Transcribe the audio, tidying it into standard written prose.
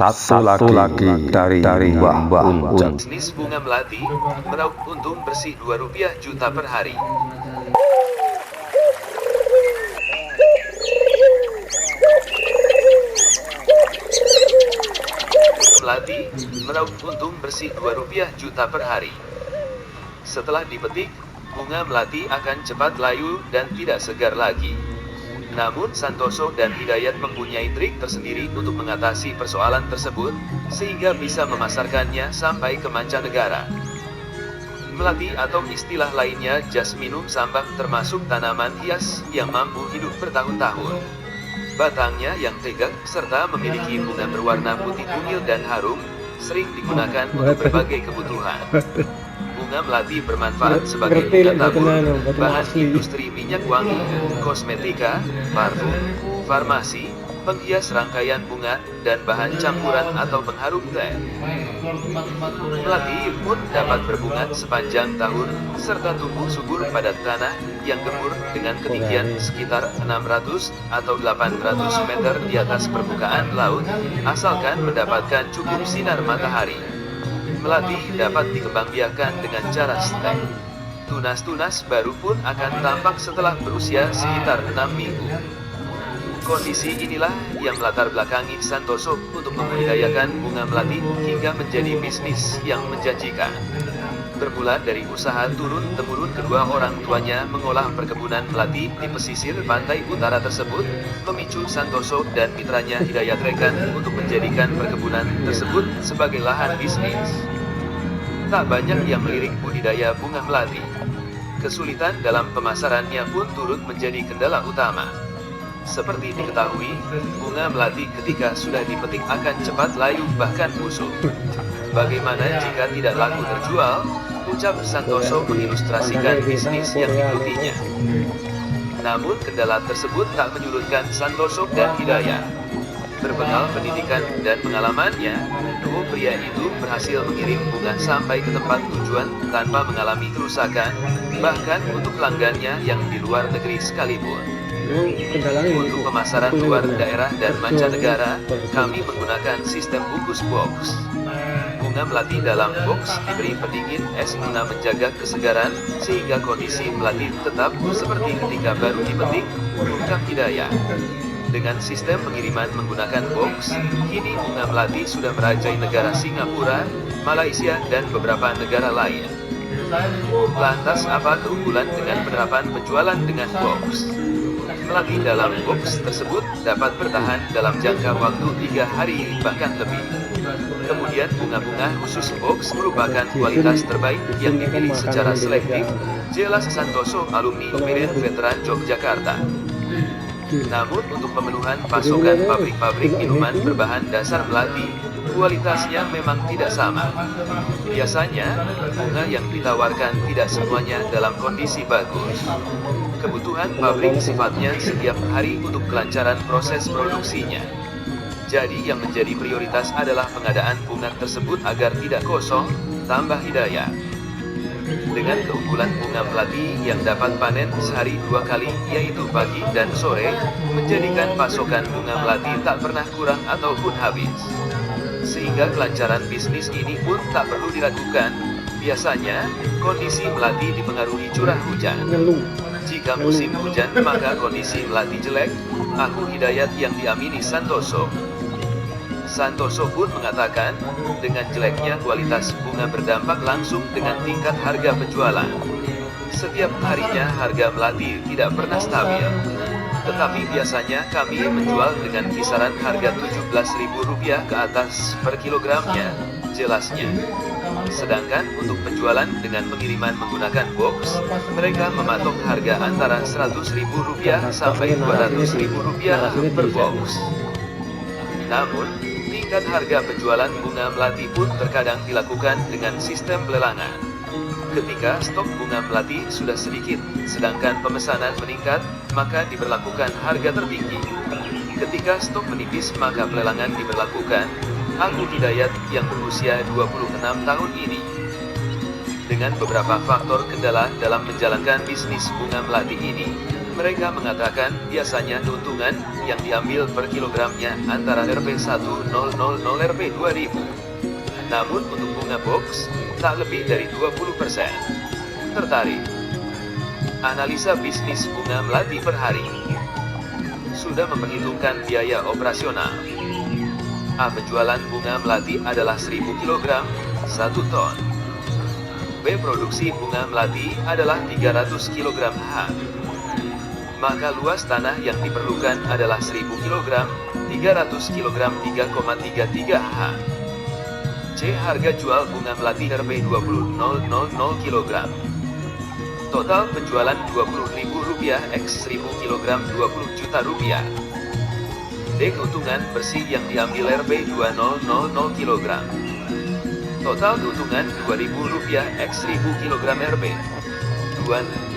Satu lagi dari Mbah Uncen. Bisnis bunga melati meraup untung bersih Rp2 juta per hari. Melati meraup untung bersih Rp2 juta per hari. Setelah dipetik, bunga melati akan cepat layu dan tidak segar lagi. Namun Santoso dan Hidayat mempunyai trik tersendiri untuk mengatasi persoalan tersebut, sehingga bisa memasarkannya sampai ke mancanegara. Melati atau istilah lainnya jasminum sambang termasuk tanaman hias yang mampu hidup bertahun-tahun. Batangnya yang tegak serta memiliki bunga berwarna putih mungil dan harum, sering digunakan untuk berbagai kebutuhan. Bunga melati bermanfaat sebagai bunga tabur, bahan industri minyak wangi, kosmetika, parfum, farmasi, penghias rangkaian bunga, dan bahan campuran atau pengharum teh. Melati pun dapat berbunga sepanjang tahun, serta tumbuh subur pada tanah yang gembur dengan ketinggian sekitar 600 atau 800 meter di atas permukaan laut, asalkan mendapatkan cukup sinar matahari. Melati dapat dikembangbiakkan dengan cara stek. Tunas-tunas baru pun akan tampak setelah berusia sekitar 6 minggu. Kondisi inilah yang melatar belakangi Santoso untuk membudidayakan bunga melati hingga menjadi bisnis yang menjanjikan. Bermula dari usaha turun-temurun kedua orang tuanya mengolah perkebunan melati di pesisir pantai utara tersebut, memicu Santoso dan mitranya Hidayat Rekan untuk menjadikan perkebunan tersebut sebagai lahan bisnis. Tak banyak yang melirik budidaya bunga melati. Kesulitan dalam pemasarannya pun turut menjadi kendala utama. Seperti diketahui, bunga melati ketika sudah dipetik akan cepat layu bahkan busuk. Bagaimana jika tidak laku terjual? Ucap Santoso mengilustrasikan bisnis yang digelutinya. Namun kendala tersebut tak menyurutkan Santoso dan Hidayat. Berbekal pendidikan dan pengalamannya, dua pria itu berhasil mengirim bunga sampai ke tempat tujuan tanpa mengalami kerusakan, bahkan untuk pelanggannya yang di luar negeri sekalipun. Untuk pemasaran luar daerah dan mancanegara, kami menggunakan sistem bungkus box. Bunga melati dalam box diberi pendingin es guna menjaga kesegaran, sehingga kondisi melati tetap seperti ketika baru dipetik, ungkap Hidayat. Dengan sistem pengiriman menggunakan box, kini bunga melati sudah merajai negara Singapura, Malaysia, dan beberapa negara lain. Lantas apa keunggulan dengan penerapan penjualan dengan box? Melati dalam box tersebut dapat bertahan dalam jangka waktu 3 hari bahkan lebih. Kemudian bunga-bunga khusus box merupakan kualitas terbaik yang dipilih secara selektif, jelas Santoso alumni UPN veteran Yogyakarta. Namun untuk pemenuhan pasokan pabrik-pabrik minuman berbahan dasar melati, kualitasnya memang tidak sama. Biasanya, bunga yang ditawarkan tidak semuanya dalam kondisi bagus. Kebutuhan pabrik sifatnya setiap hari untuk kelancaran proses produksinya. Jadi yang menjadi prioritas adalah pengadaan bunga tersebut agar tidak kosong, tambah Hidayat. Dengan keunggulan bunga melati yang dapat panen sehari 2 kali, yaitu pagi dan sore, menjadikan pasokan bunga melati tak pernah kurang ataupun habis. Sehingga kelancaran bisnis ini pun tak perlu diragukan. Biasanya, kondisi melati dipengaruhi curah hujan. Jika musim hujan maka kondisi melati jelek, aku Hidayat yang diamini Santoso. Santoso pun mengatakan, dengan jeleknya kualitas bunga berdampak langsung dengan tingkat harga penjualan. Setiap harinya harga melati tidak pernah stabil. Tetapi biasanya kami menjual dengan kisaran harga Rp17.000 ke atas per kilogramnya, jelasnya. Sedangkan untuk penjualan dengan pengiriman menggunakan box, mereka mematok harga antara Rp100.000 sampai Rp200.000 per box. Namun, tingkat harga penjualan bunga melati pun terkadang dilakukan dengan sistem pelelangan. Ketika stok bunga melati sudah sedikit, sedangkan pemesanan meningkat, maka diberlakukan harga tertinggi. Ketika stok menipis maka pelelangan diberlakukan. Aku Hidayat yang berusia 26 tahun ini. Dengan beberapa faktor kendala dalam menjalankan bisnis bunga melati ini, mereka mengatakan biasanya keuntungan yang diambil per kilogramnya antara Rp1.000 Rp2.000. Namun untuk bunga box, tak lebih dari 20%. Tertarik? Analisa bisnis bunga melati per hari. Sudah memperhitungkan biaya operasional. A. Penjualan bunga melati adalah 1000 kg, 1 ton. B. Produksi bunga melati adalah 300 kg H. Maka luas tanah yang diperlukan adalah 1000 kg, 300 kg 3,33 H. C. Harga jual bunga melati Rp20.000 kg. Total penjualan Rp20.000 X 1000 kg 20 juta rupiah. D. Keuntungan bersih yang diambil Rp20.000 kg. Total keuntungan Rp2.000 X 1000 kg Rp2.000